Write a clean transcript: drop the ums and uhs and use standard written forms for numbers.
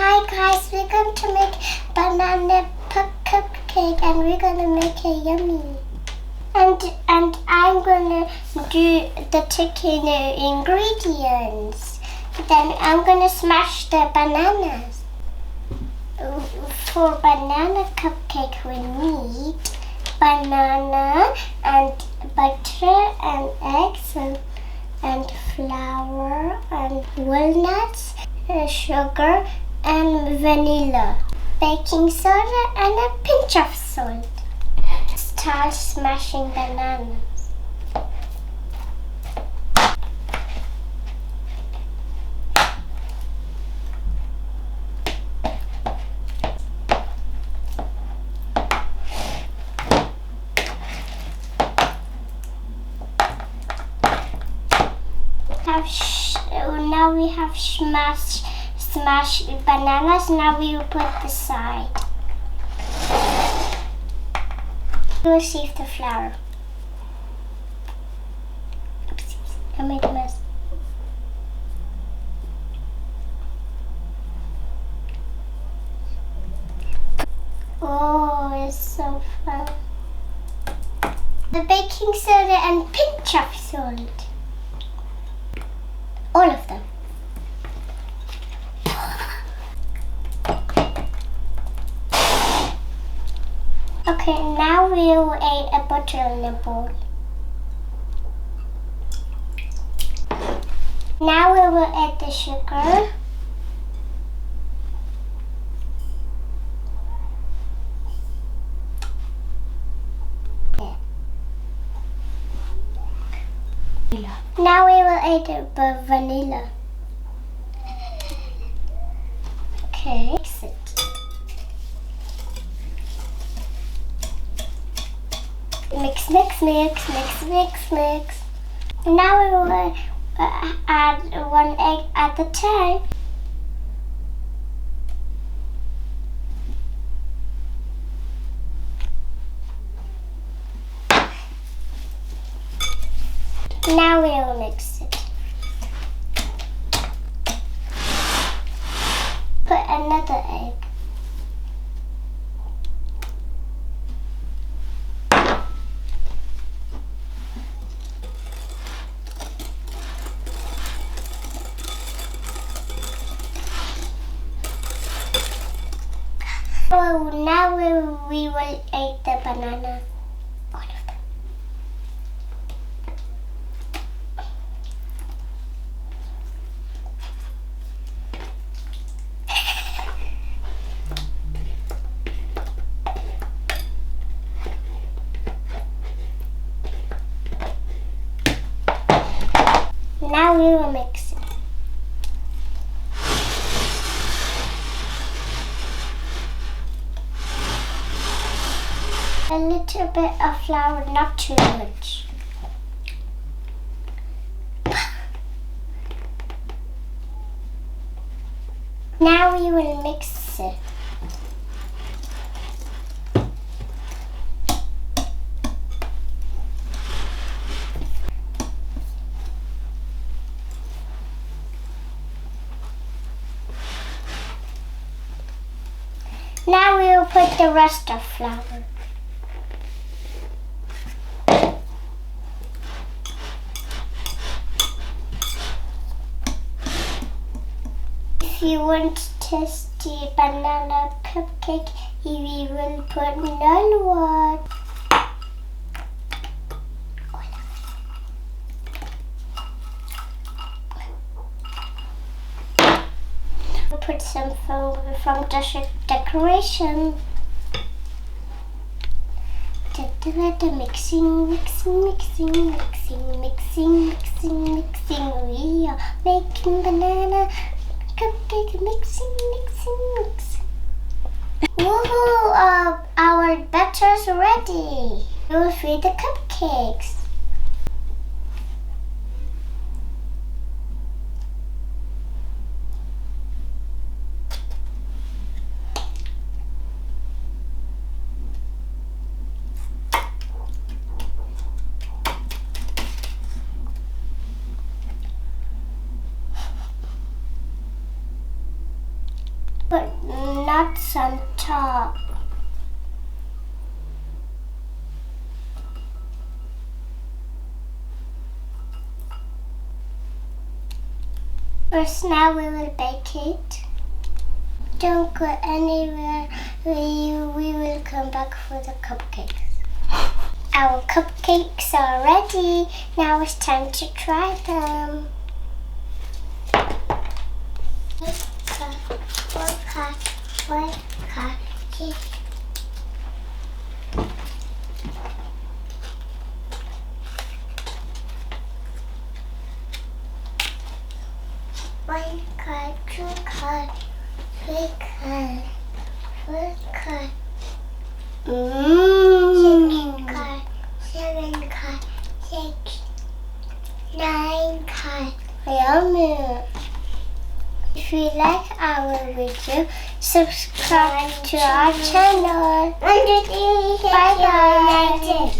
Hi guys, we're going to make banana cupcake and we're going to make it yummy. And I'm going to do the chicken ingredients. Then I'm going to smash the bananas. For banana cupcake we need banana and butter and eggs and flour and walnuts, sugar and vanilla, baking soda and a pinch of salt. Start smashing bananas. Now we have smashed bananas. Now we will put the side. We will sieve the flour. Oopsies, I made a mess. Oh, it's so fun. The baking soda and pinch of salt. All of them. Okay, now we will add a butter in the bowl. Now we will add the sugar. Now we will add the vanilla. Okay, mix it. Mix, mix, mix, mix, mix, mix. Now we will add one egg at a time. Now we will mix it. Put another egg. Now we will add the banana. All of them. Now we will mix it. A little bit of flour, not too much. Now we will mix it. Now we will put the rest of flour. If you want tasty banana cupcake, we will put no water. We'll put some from decoration. Mixing, mixing, mixing, mixing, mixing, mixing, mixing. We are making banana cupcake, mixing, mixing, mixing. Woohoo! Our batter's ready. We will feed the cupcakes. Put nuts on top. First, now we will bake it. Don't go anywhere. We will come back for the cupcakes. Our cupcakes are ready. Now it's time to try them. One cut, two cut, three cut, four cut, 6 cut, 7 cut, 6, 9 cut. Yummy! If you like our video, subscribe to our channel. Bye bye.